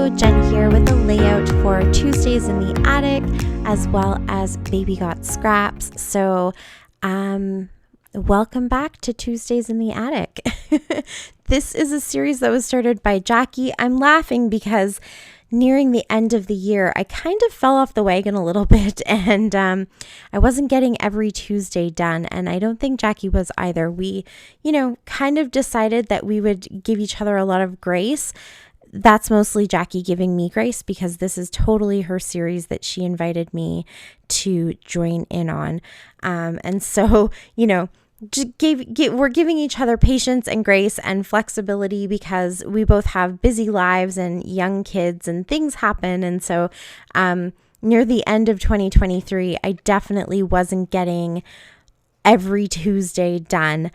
Hello, Jen here with a layout for Tuesdays in the Attic as well as Baby Got Scraps. So welcome back to Tuesdays in the Attic. This is a series that was started by Jacqie. I'm laughing because nearing the end of the year, I kind of fell off the wagon a little bit and I wasn't getting every Tuesday done. And I don't think Jacqie was either. We, kind of decided that we would give each other a lot of grace. That's mostly Jacqie giving me grace because this is totally her series that she invited me to join in on. And so, we're giving each other patience and grace and flexibility because we both have busy lives and young kids and things happen. And so near the end of 2023, I definitely wasn't getting every Tuesday done.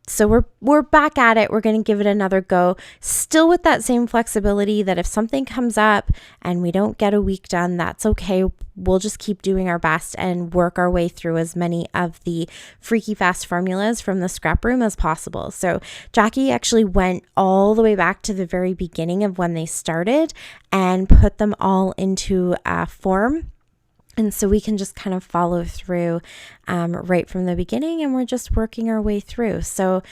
So we're back at it. We're going to give it another go, still with that same flexibility that if something comes up and we don't get a week done, that's okay. We'll just keep doing our best and work our way through as many of the freaky fast formulas from the scrap room as possible. So Jacqie actually went all the way back to the very beginning of when they started and put them all into a form. And so we can just kind of follow through right from the beginning, and we're just working our way through. So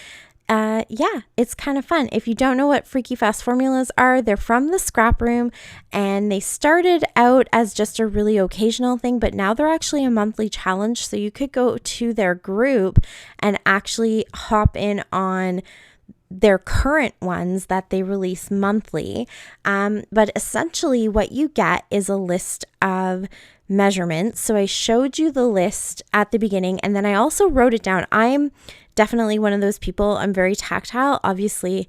it's kind of fun. If you don't know what freaky fast formulas are, they're from the scrap room, and they started out as just a really occasional thing, but now they're actually a monthly challenge. So you could go to their group and actually hop in on their current ones that they release monthly. But essentially what you get is a list of measurements. So I showed you the list at the beginning, and then I also wrote it down. I'm definitely one of those people. I'm very tactile. Obviously,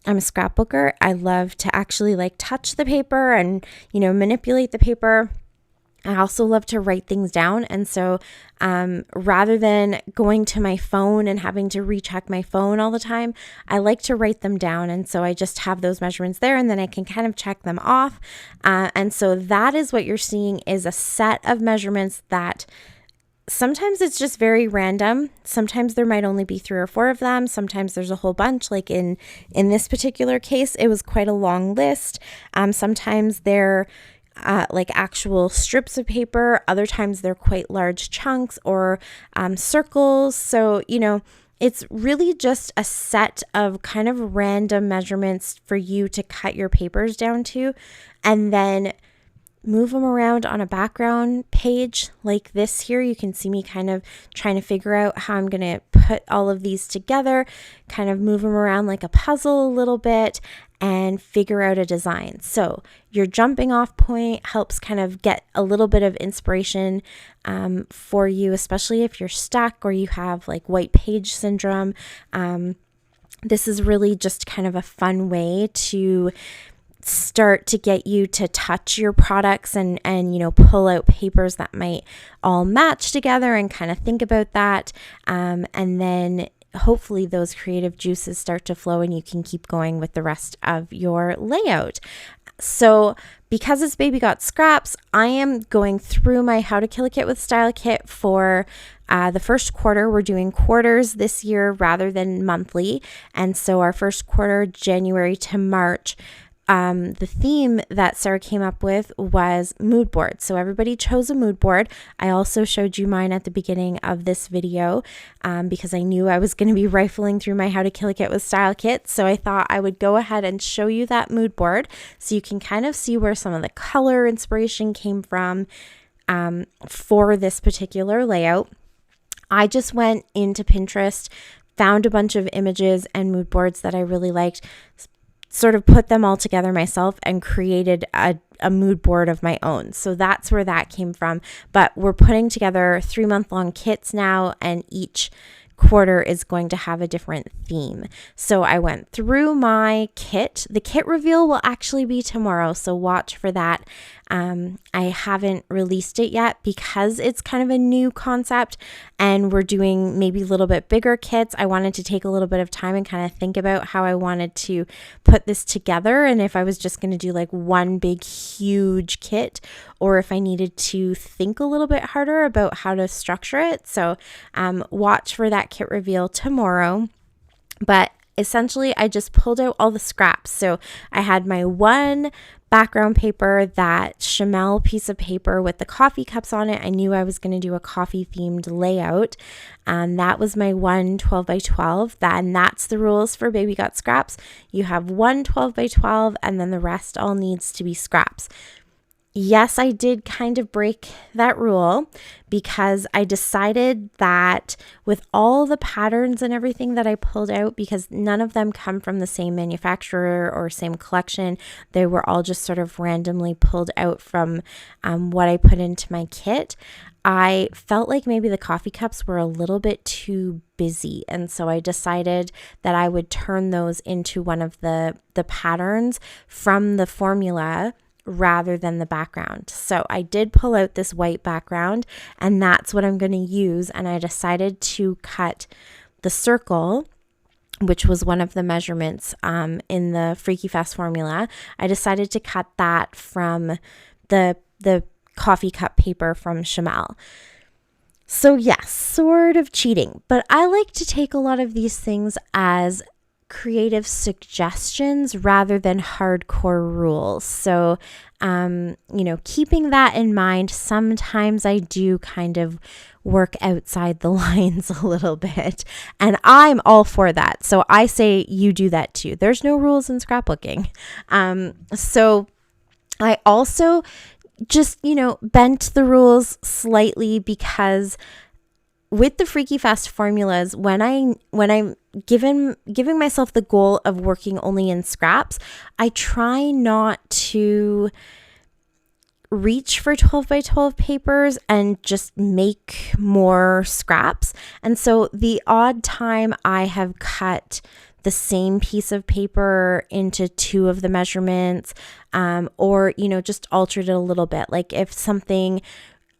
I'm a scrapbooker. I love to actually touch the paper and, manipulate the paper. I also love to write things down. And so rather than going to my phone and having to recheck my phone all the time, I like to write them down. And so I just have those measurements there, and then I can kind of check them off. And so that is what you're seeing is a set of measurements that sometimes it's just very random. Sometimes there might only be 3 or 4 of them. Sometimes there's a whole bunch. Like in this particular case, it was quite a long list. Sometimes they're actual strips of paper. Other times they're quite large chunks or circles. So, it's really just a set of kind of random measurements for you to cut your papers down to, and then move them around on a background page like this here. You can see me kind of trying to figure out how I'm going to put all of these together, kind of move them around like a puzzle a little bit and figure out a design. So your jumping off point helps kind of get a little bit of inspiration for you, especially if you're stuck or you have white page syndrome. This is really just kind of a fun way to start to get you to touch your products and pull out papers that might all match together and kind of think about that. And then hopefully those creative juices start to flow and you can keep going with the rest of your layout. So because it's Baby Got Scraps, I am going through my How to Kill a Kit with Style kit for the first quarter. We're doing quarters this year rather than monthly. And so our first quarter, January to March, the theme that Sarah came up with was mood boards. So everybody chose a mood board. I also showed you mine at the beginning of this video because I knew I was going to be rifling through my How to Kill a Kit with Style kit. So I thought I would go ahead and show you that mood board so you can kind of see where some of the color inspiration came from for this particular layout. I just went into Pinterest, found a bunch of images and mood boards that I really liked, sort of put them all together myself and created a mood board of my own. So that's where that came from. But we're putting together 3-month-long kits now, and each quarter is going to have a different theme. So I went through my kit. The kit reveal will actually be tomorrow, so watch for that. I haven't released it yet because it's kind of a new concept and we're doing maybe a little bit bigger kits. I wanted to take a little bit of time and kind of think about how I wanted to put this together and if I was just going to do one big huge kit or if I needed to think a little bit harder about how to structure it. So watch for that kit reveal tomorrow. But essentially I just pulled out all the scraps. So I had my one background paper, that Chamel piece of paper with the coffee cups on it. I knew I was going to do a coffee themed layout. That was my one 12 by 12. And that's the rules for Baby Got Scraps. You have one 12 by 12 and then the rest all needs to be scraps. Yes, I did kind of break that rule because I decided that with all the patterns and everything that I pulled out, because none of them come from the same manufacturer or same collection, they were all just sort of randomly pulled out from what I put into my kit. I felt like maybe the coffee cups were a little bit too busy. And so I decided that I would turn those into one of the patterns from the formula rather than the background. So I did pull out this white background and that's what I'm going to use. And I decided to cut the circle, which was one of the measurements in the Freaky Fast formula. I decided to cut that from the coffee cup paper from Chamel. So yes, sort of cheating, but I like to take a lot of these things as creative suggestions rather than hardcore rules. So, keeping that in mind, sometimes I do kind of work outside the lines a little bit, and I'm all for that. So I say you do that too. There's no rules in scrapbooking. So I also just, bent the rules slightly because with the Freaky Fast formulas, when I'm giving myself the goal of working only in scraps, I try not to reach for 12 by 12 papers and just make more scraps. And so the odd time I have cut the same piece of paper into two of the measurements, or, just altered it a little bit. Like if something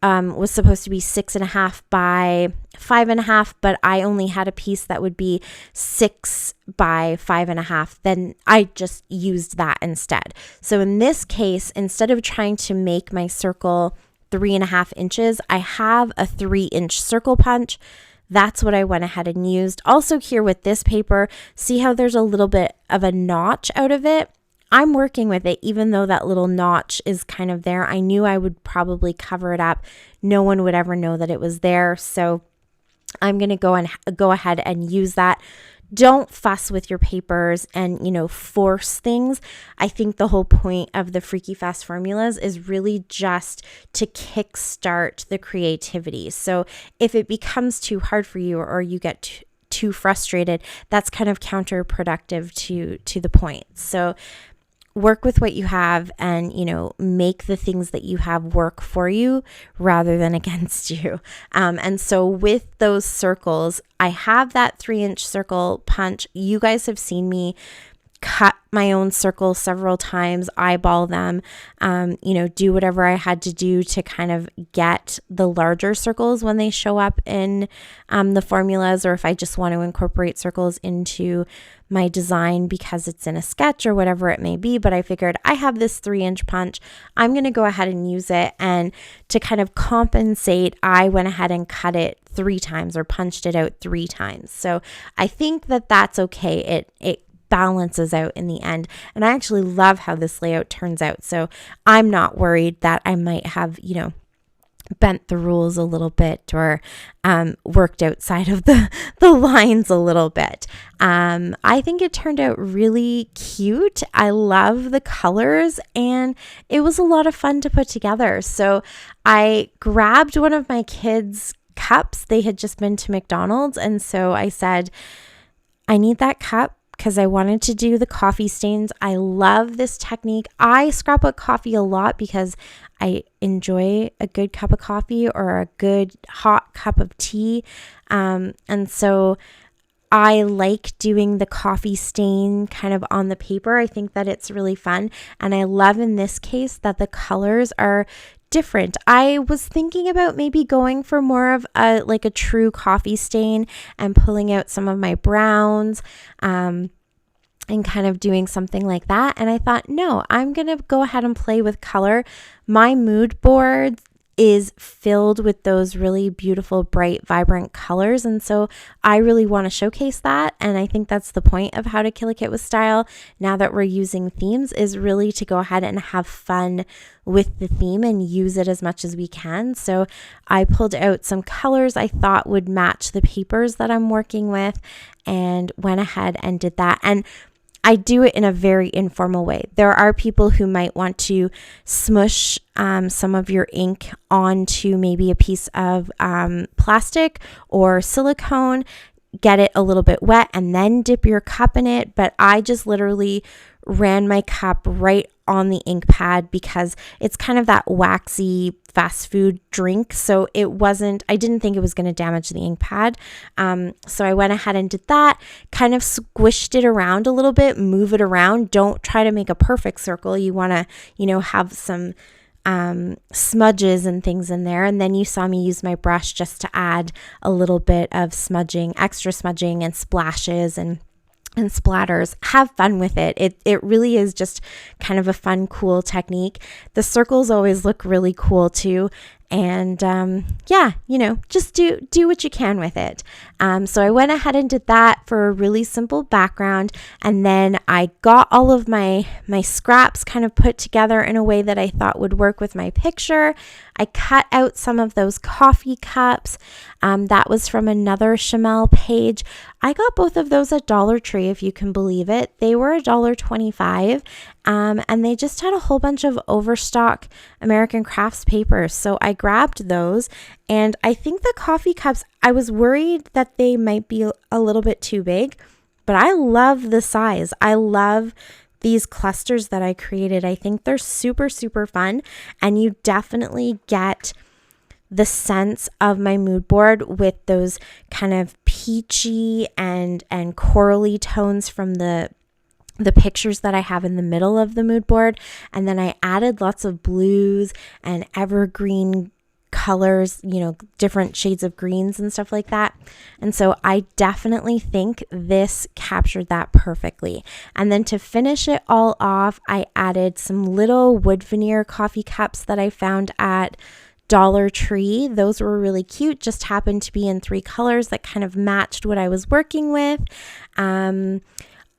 was supposed to be 6.5 by 5.5, but I only had a piece that would be 6 by 5.5, then I just used that instead. So in this case, instead of trying to make my circle 3.5 inches, I have a 3-inch circle punch. That's what I went ahead and used. Also here with this paper, see how there's a little bit of a notch out of it? I'm working with it, even though that little notch is kind of there. I knew I would probably cover it up. No one would ever know that it was there. So I'm going to go ahead and use that. Don't fuss with your papers and, force things. I think the whole point of the Freaky Fast formulas is really just to kickstart the creativity. So if it becomes too hard for you or you get too frustrated, that's kind of counterproductive to the point. So work with what you have and, make the things that you have work for you rather than against you. And so with those circles, I have that 3-inch circle punch. You guys have seen me cut my own circles several times, eyeball them, do whatever I had to do to kind of get the larger circles when they show up in the formulas, or if I just want to incorporate circles into my design because it's in a sketch or whatever it may be. But I figured I have this 3-inch punch. I'm going to go ahead and use it. And to kind of compensate, I went ahead and cut it 3 times or punched it out 3 times. So I think that that's okay. It balances out in the end. And I actually love how this layout turns out. So I'm not worried that I might have, bent the rules a little bit or worked outside of the lines a little bit. I think it turned out really cute. I love the colors and it was a lot of fun to put together. So I grabbed one of my kids' cups. They had just been to McDonald's. And so I said, I need that cup because I wanted to do the coffee stains. I love this technique. I scrapbook coffee a lot because I enjoy a good cup of coffee or a good hot cup of tea. And so I like doing the coffee stain kind of on the paper. I think that it's really fun. And I love in this case that the colors are different. I was thinking about maybe going for more of a true coffee stain and pulling out some of my browns, and kind of doing something like that. And I thought, no, I'm going to go ahead and play with color. My mood board is filled with those really beautiful, bright, vibrant colors. And so I really want to showcase that. And I think that's the point of How to Kill a Kit with Style, now that we're using themes, is really to go ahead and have fun with the theme and use it as much as we can. So I pulled out some colors I thought would match the papers that I'm working with and went ahead and did that. And I do it in a very informal way. There are people who might want to smush some of your ink onto maybe a piece of plastic or silicone, get it a little bit wet, and then dip your cup in it. But I just literally ran my cup right on the ink pad because it's kind of that waxy fast food drink. So I didn't think it was going to damage the ink pad. So I went ahead and did that, kind of squished it around a little bit, move it around. Don't try to make a perfect circle. You want to, have some smudges and things in there. And then you saw me use my brush just to add a little bit of smudging, extra smudging and splashes and splatters. Have fun with it. It really is just kind of a fun, cool technique. The circles always look really cool too. And just do what you can with it. So I went ahead and did that for a really simple background. And then I got all of my scraps kind of put together in a way that I thought would work with my picture. I cut out some of those coffee cups. That was from another Chamel page. I got both of those at Dollar Tree, if you can believe it. They were $1.25. And they just had a whole bunch of overstock American Crafts papers. So I grabbed those, and I think the coffee cups, I was worried that they might be a little bit too big, but I love the size. I love these clusters that I created. I think they're super, super fun, and you definitely get the sense of my mood board with those kind of peachy and corally tones from the pictures that I have in the middle of the mood board. And then I added lots of blues and evergreen colors, different shades of greens and stuff like that. And so I definitely think this captured that perfectly. And then to finish it all off, I added some little wood veneer coffee cups that I found at Dollar Tree. Those were really cute, just happened to be in 3 colors that kind of matched what I was working with.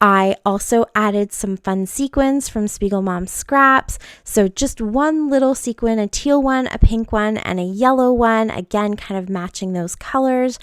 I also added some fun sequins from Spiegel Mom Scraps. So just one little sequin, a teal one, a pink one, and a yellow one, again, kind of matching those colors.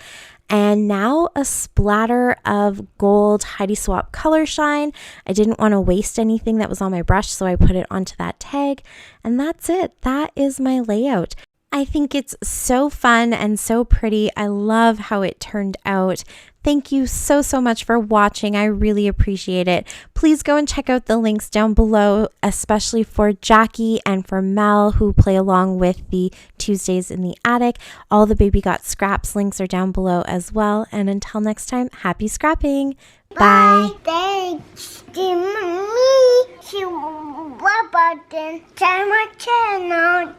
And now a splatter of gold Heidi Swapp Color Shine. I didn't want to waste anything that was on my brush, so I put it onto that tag. And that's it. That is my layout. I think it's so fun and so pretty. I love how it turned out. Thank you so, so much for watching. I really appreciate it. Please go and check out the links down below, especially for Jacqie and for Mel, who play along with the Tuesdays in the Attic. All the Baby Got Scraps links are down below as well. And until next time, happy scrapping. Bye. Thanks to me. She was about to my channel.